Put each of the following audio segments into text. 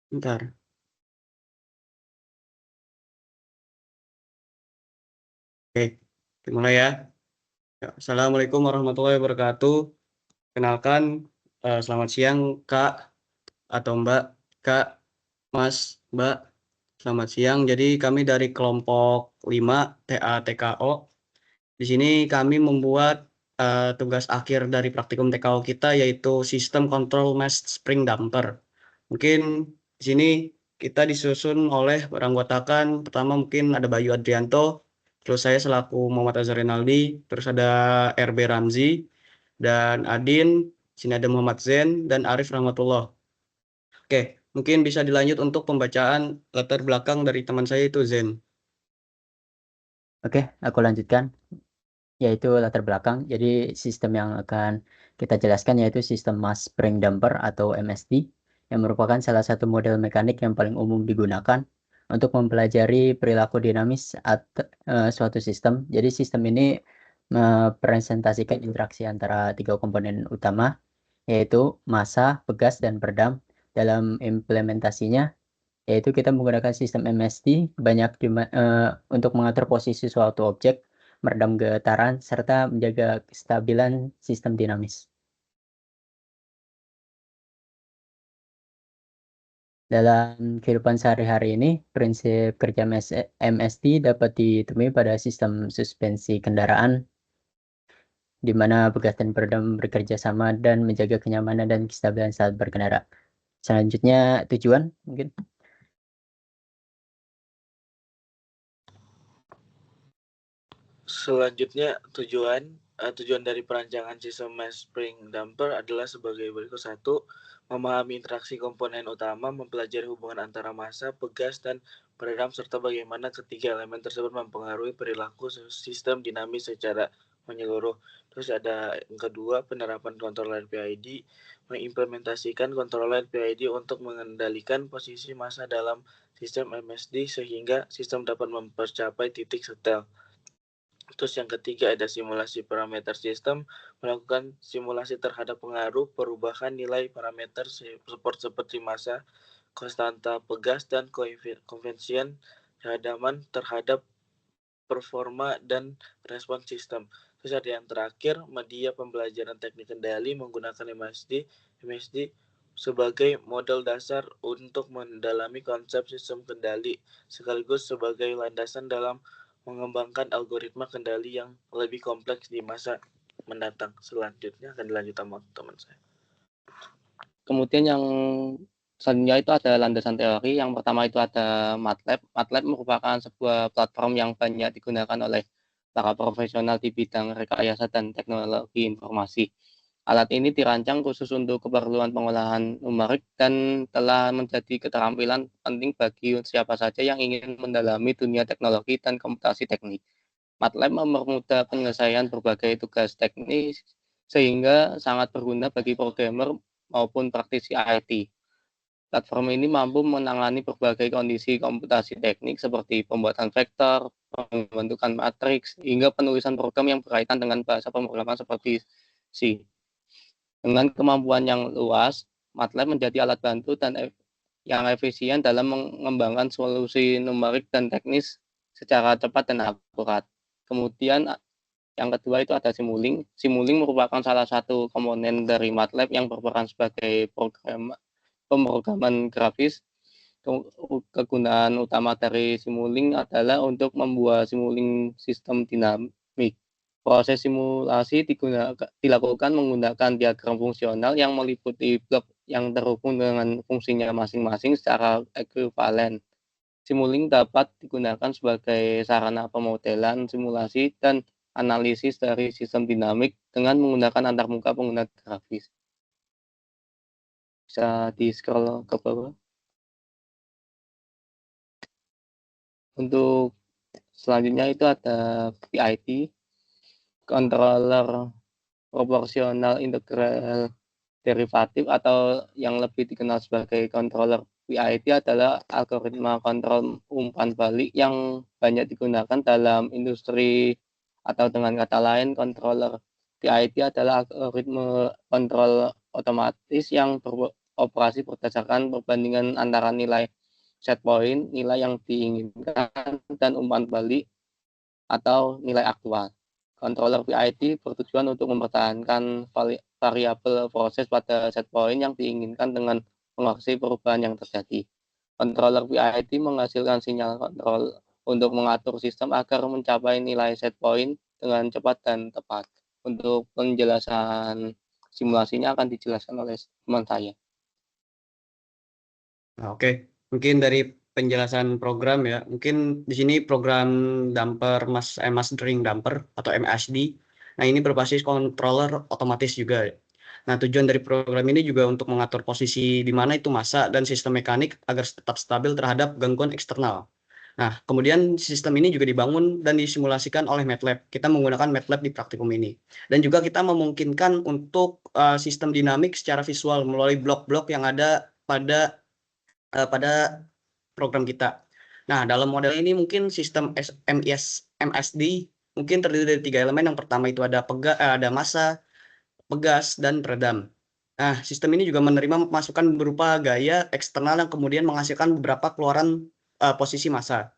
Bentar. Oke, dimulai ya. Ya, Assalamualaikum warahmatullahi wabarakatuh. Kenalkan, selamat siang Kak atau Mbak. Kak, Mas, Mbak, selamat siang. Jadi kami dari kelompok 5 TA TKO. Di sini kami membuat tugas akhir dari praktikum TKO kita yaitu sistem kontrol mass spring damper. Mungkin di sini kita disusun oleh beranggotakan pertama mungkin ada Bayu Adrianto, terus saya selaku Muhammad Azhar Rinaldi, terus ada RB Ramzi dan Adin, sini ada Muhammad Zen dan Arif Rahmatullah. Oke, mungkin bisa dilanjut untuk pembacaan latar belakang dari teman saya itu Zen. Oke, aku lanjutkan, yaitu latar belakang. Jadi sistem yang akan kita jelaskan yaitu sistem mass spring damper atau MSD, yang merupakan salah satu model mekanik yang paling umum digunakan untuk mempelajari perilaku dinamis suatu sistem. Jadi sistem ini mepresentasikan interaksi antara tiga komponen utama, yaitu massa, pegas, dan peredam. Dalam implementasinya, yaitu kita menggunakan sistem MSD untuk mengatur posisi suatu objek, meredam getaran, serta menjaga kestabilan sistem dinamis. Dalam kehidupan sehari-hari ini, prinsip kerja MSD dapat ditemui pada sistem suspensi kendaraan, di mana pegas dan peredam bekerja sama dan menjaga kenyamanan dan kestabilan saat berkendara. Selanjutnya, tujuan mungkin. Selanjutnya, tujuan dari perancangan sistem mass spring damper adalah sebagai berikut. 1. Memahami interaksi komponen utama, mempelajari hubungan antara massa, pegas, dan peredam, serta bagaimana ketiga elemen tersebut mempengaruhi perilaku sistem dinamis secara menyeluruh. Terus ada yang kedua, penerapan kontroler PID, mengimplementasikan kontroler PID untuk mengendalikan posisi massa dalam sistem MSD sehingga sistem dapat mencapai titik setel. Terus yang ketiga ada simulasi parameter sistem, melakukan simulasi terhadap pengaruh perubahan nilai parameter seperti massa, konstanta pegas, dan konvensian kehadaman terhadap performa dan respon sistem. Terus ada yang terakhir, media pembelajaran teknik kendali menggunakan MSD sebagai model dasar untuk mendalami konsep sistem kendali sekaligus sebagai landasan dalam mengembangkan algoritma kendali yang lebih kompleks di masa mendatang. Selanjutnya akan dilanjutkan sama teman saya. Kemudian yang selanjutnya itu ada landasan teori. Yang pertama itu ada MATLAB. MATLAB merupakan sebuah platform yang banyak digunakan oleh para profesional di bidang rekayasa dan teknologi informasi. Alat ini dirancang khusus untuk keperluan pengolahan numerik dan telah menjadi keterampilan penting bagi siapa saja yang ingin mendalami dunia teknologi dan komputasi teknik. MATLAB mempermudah penyelesaian berbagai tugas teknis sehingga sangat berguna bagi programmer maupun praktisi IT. Platform ini mampu menangani berbagai kondisi komputasi teknik seperti pembuatan vektor, pembentukan matriks, hingga penulisan program yang berkaitan dengan bahasa pemrograman seperti C. Dengan kemampuan yang luas, MATLAB menjadi alat bantu dan yang efisien dalam mengembangkan solusi numerik dan teknis secara cepat dan akurat. Kemudian yang kedua itu ada Simulink. Simulink merupakan salah satu komponen dari MATLAB yang berperan sebagai pemrograman grafis. Kegunaan utama dari Simulink adalah untuk membuat Simulink sistem dinamik. Proses simulasi dilakukan menggunakan diagram fungsional yang meliputi blok yang terhubung dengan fungsinya masing-masing secara ekuivalen. Simulink dapat digunakan sebagai sarana pemodelan, simulasi, dan analisis dari sistem dinamik dengan menggunakan antarmuka pengguna grafis. Bisa di-scroll ke bawah. Untuk selanjutnya itu ada PID, controller proporsional integral derivatif, atau yang lebih dikenal sebagai controller. PID adalah algoritma kontrol umpan balik yang banyak digunakan dalam industri, atau dengan kata lain, controller PID adalah algoritma kontrol otomatis yang operasi berdasarkan perbandingan antara nilai set point, nilai yang diinginkan, dan umpan balik atau nilai aktual. Controller PID bertujuan untuk mempertahankan variabel proses pada set point yang diinginkan dengan mengoreksi perubahan yang terjadi. Controller PID menghasilkan sinyal kontrol untuk mengatur sistem agar mencapai nilai set point dengan cepat dan tepat. Untuk penjelasan simulasinya akan dijelaskan oleh teman saya. Nah, oke. Mungkin dari penjelasan program ya, mungkin di sini program damper mastering damper atau MSD. Nah, ini berbasis controller otomatis juga. Nah, tujuan dari program ini juga untuk mengatur posisi di mana itu massa dan sistem mekanik agar tetap stabil terhadap gangguan eksternal. Nah, kemudian sistem ini juga dibangun dan disimulasikan oleh MATLAB. Kita menggunakan MATLAB di praktikum ini. Dan juga kita memungkinkan untuk sistem dinamik secara visual melalui blok-blok yang ada pada program kita. Nah, dalam model ini mungkin sistem MSD mungkin terdiri dari 3 elemen. Yang pertama itu ada massa, pegas, dan peredam. Nah, sistem ini juga menerima masukan berupa gaya eksternal yang kemudian menghasilkan beberapa keluaran posisi massa.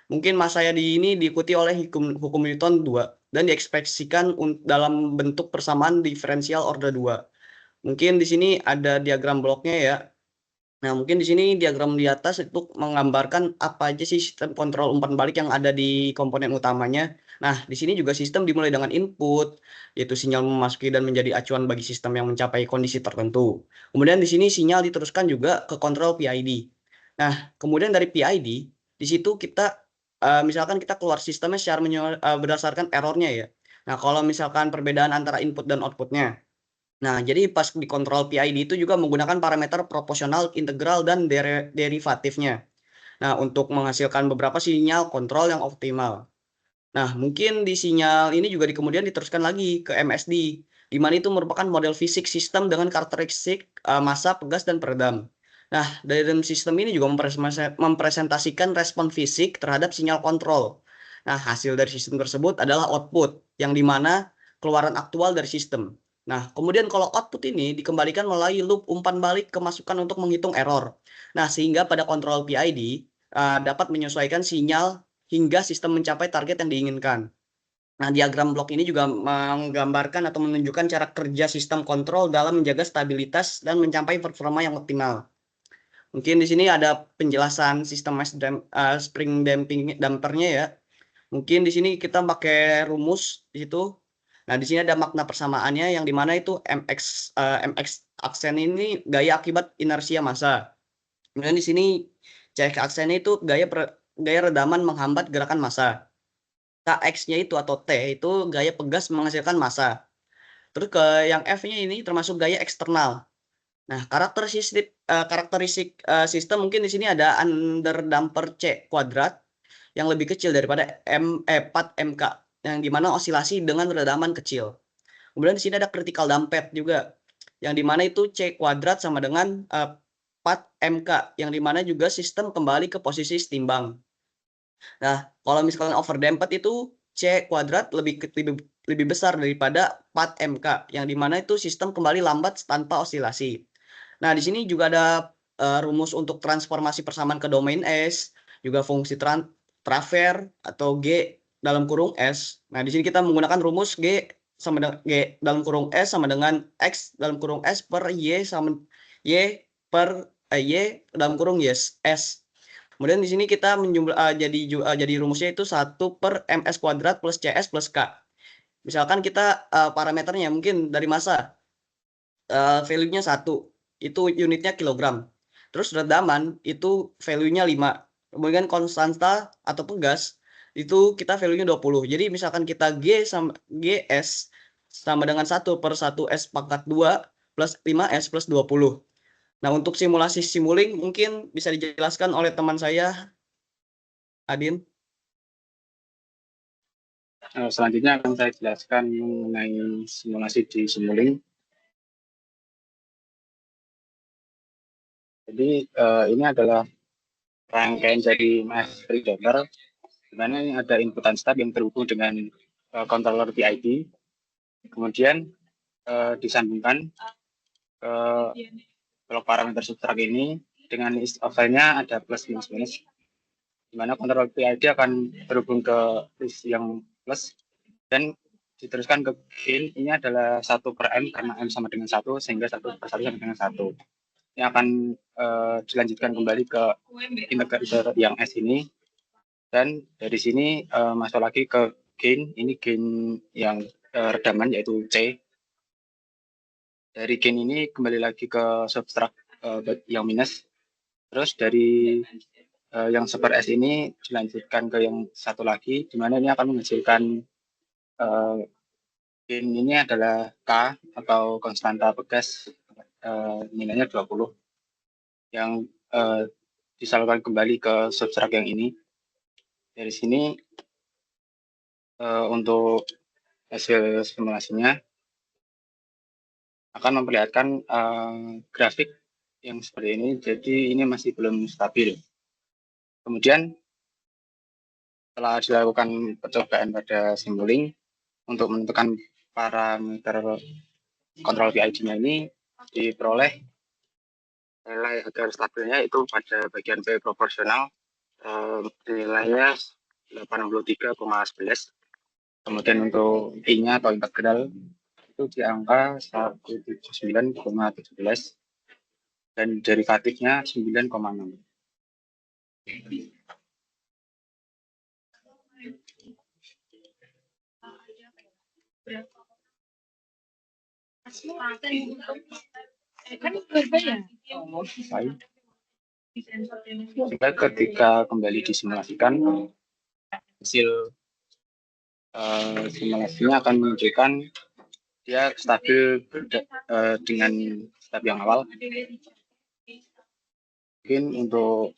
Mungkin massa ini diikuti oleh hukum Newton 2 dan diekspresikan dalam bentuk persamaan diferensial order 2. Mungkin di sini ada diagram bloknya ya. Nah, mungkin di sini diagram di atas itu menggambarkan apa aja sih sistem kontrol umpan balik yang ada di komponen utamanya. Nah, di sini juga sistem dimulai dengan input, yaitu sinyal memasuki dan menjadi acuan bagi sistem yang mencapai kondisi tertentu. Kemudian di sini sinyal diteruskan juga ke kontrol PID. Nah, kemudian dari PID, di situ kita misalkan kita keluar sistemnya secara berdasarkan errornya ya. Nah, kalau misalkan perbedaan antara input dan outputnya. Nah, jadi pas di kontrol PID itu juga menggunakan parameter proporsional, integral, dan derivatifnya. Nah, untuk menghasilkan beberapa sinyal kontrol yang optimal. Nah, mungkin di sinyal ini juga kemudian diteruskan lagi ke MSD, di mana itu merupakan model fisik sistem dengan karakteristik massa, pegas, dan peredam. Nah, dalam sistem ini juga mempresentasikan respon fisik terhadap sinyal kontrol. Nah, hasil dari sistem tersebut adalah output, yang dimana keluaran aktual dari sistem. Nah, kemudian kalau output ini dikembalikan melalui loop umpan balik kemasukan untuk menghitung error. Nah, sehingga pada kontrol PID dapat menyesuaikan sinyal hingga sistem mencapai target yang diinginkan. Nah, diagram blok ini juga menggambarkan atau menunjukkan cara kerja sistem kontrol dalam menjaga stabilitas dan mencapai performa yang optimal. Mungkin di sini ada penjelasan sistem spring dampernya ya. Mungkin di sini kita pakai rumus di situ. Nah, di sini ada makna persamaannya yang dimana itu MX aksen ini gaya akibat inersia massa. Kemudian di sini CX aksennya itu gaya redaman menghambat gerakan massa. KX-nya itu atau T itu gaya pegas menghasilkan massa. Terus ke yang F-nya ini termasuk gaya eksternal. Nah, karakteristik sistem mungkin di sini ada under damper C kuadrat yang lebih kecil daripada 4MK yang dimana osilasi dengan redaman kecil. Kemudian di sini ada critical damped juga yang dimana itu C kuadrat sama dengan 4MK yang dimana juga sistem kembali ke posisi setimbang. Nah, kalau misalkan overdamped itu C kuadrat lebih besar daripada 4MK yang dimana itu sistem kembali lambat tanpa osilasi. Nah, di sini juga ada rumus untuk transformasi persamaan ke domain S, juga fungsi transfer atau G dalam kurung S. Nah, di sini kita menggunakan rumus G sama dengan G dalam kurung S sama dengan X dalam kurung S per Y sama Y per Y dalam kurung S. Kemudian di sini kita jadi rumusnya itu 1 per MS kuadrat plus CS plus K. Misalkan kita parameternya mungkin dari massa. Value-nya 1. Itu unitnya kilogram. Terus redaman itu value-nya 5. Kemudian konstanta atau pegas itu kita value-nya 20. Jadi misalkan kita GS sama dengan 1 per 1S pangkat 2 plus 5S plus 20. Nah, untuk simulasi Simulink mungkin bisa dijelaskan oleh teman saya, Adin. Selanjutnya akan saya jelaskan mengenai simulasi di Simulink. Jadi ini adalah rangkaian dari mastering damper, di mana ini ada inputan step yang terhubung dengan controller PID, kemudian disambungkan ke blok parameter substrak ini dengan list of file-nya ada plus minus minus, di mana kontrol PID akan terhubung ke list yang plus dan diteruskan ke gain. Ini adalah 1/m karena m sama dengan 1 sehingga 1/1 sama dengan 1. Ini akan dilanjutkan kembali ke integrator yang S ini, dan dari sini masuk lagi ke gain. Ini gain yang redaman yaitu C. Dari gain ini kembali lagi ke substrak yang minus. Terus dari yang super S ini dilanjutkan ke yang satu lagi, di mana ini akan menghasilkan gain ini adalah K atau konstanta begas, nilainya 20, yang disalurkan kembali ke substrak yang ini. Dari sini untuk hasil simulasinya akan memperlihatkan grafik yang seperti ini, jadi ini masih belum stabil. Kemudian setelah dilakukan percobaan pada simulink untuk menentukan parameter kontrol PID-nya ini, diperoleh nilai agar stabilnya itu pada bagian B proporsional, nilainya 83,11. Kemudian untuk I-nya atau integral itu di angka 179,17 dan derivatifnya 9,6. Sehingga ketika kembali disimulasikan, hasil simulasinya akan menunjukkan dia stabil dengan step yang awal. Mungkin untuk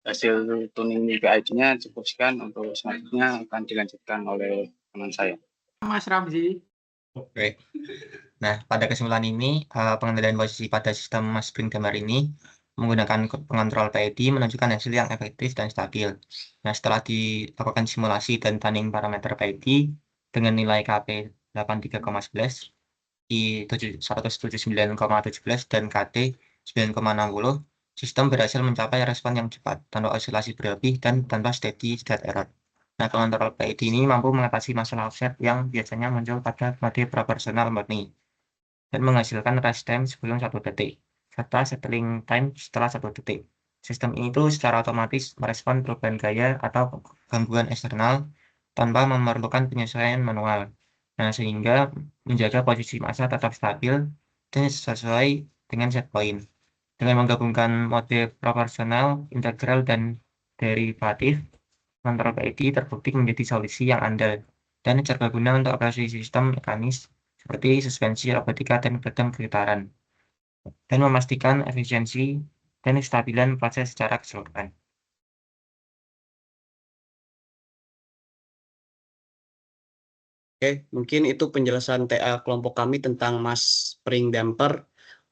hasil tuning PID-nya cukup sekian, untuk selanjutnya akan dilanjutkan oleh teman saya. Mas Ramzi. Oke. Nah, pada kesimpulan ini, pengendalian posisi pada sistem mass spring damper ini menggunakan pengontrol PID menunjukkan hasil yang efektif dan stabil. Nah, setelah dilakukan simulasi dan tuning parameter PID dengan nilai KP 83,11, I 179,17 dan KT 9,60, sistem berhasil mencapai respon yang cepat tanpa oscilasi berlebih dan tanpa steady state error. Nah, pengontrol PID ini mampu mengatasi masalah offset yang biasanya muncul pada mode proporsional murni dan menghasilkan rest time sebelum 1 detik, serta settling time setelah 1 detik. Sistem ini tuh secara otomatis merespon perubahan gaya atau gangguan eksternal tanpa memerlukan penyesuaian manual. Nah, sehingga menjaga posisi massa tetap stabil dan sesuai dengan set point. Dengan menggabungkan mode proporsional, integral, dan derivatif, kontrol PID terbukti menjadi solusi yang andal dan serbaguna untuk operasi sistem mekanis seperti suspensi robotika dan peredam getaran, dan memastikan efisiensi dan kestabilan proses secara keseluruhan. Oke, mungkin itu penjelasan TA kelompok kami tentang mass spring damper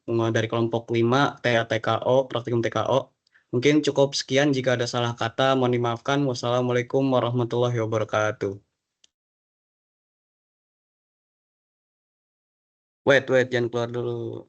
dari kelompok 5 TA TKO, praktikum TKO. Mungkin cukup sekian, jika ada salah kata mohon dimaafkan. Wassalamualaikum warahmatullahi wabarakatuh. Wait, jangan keluar dulu.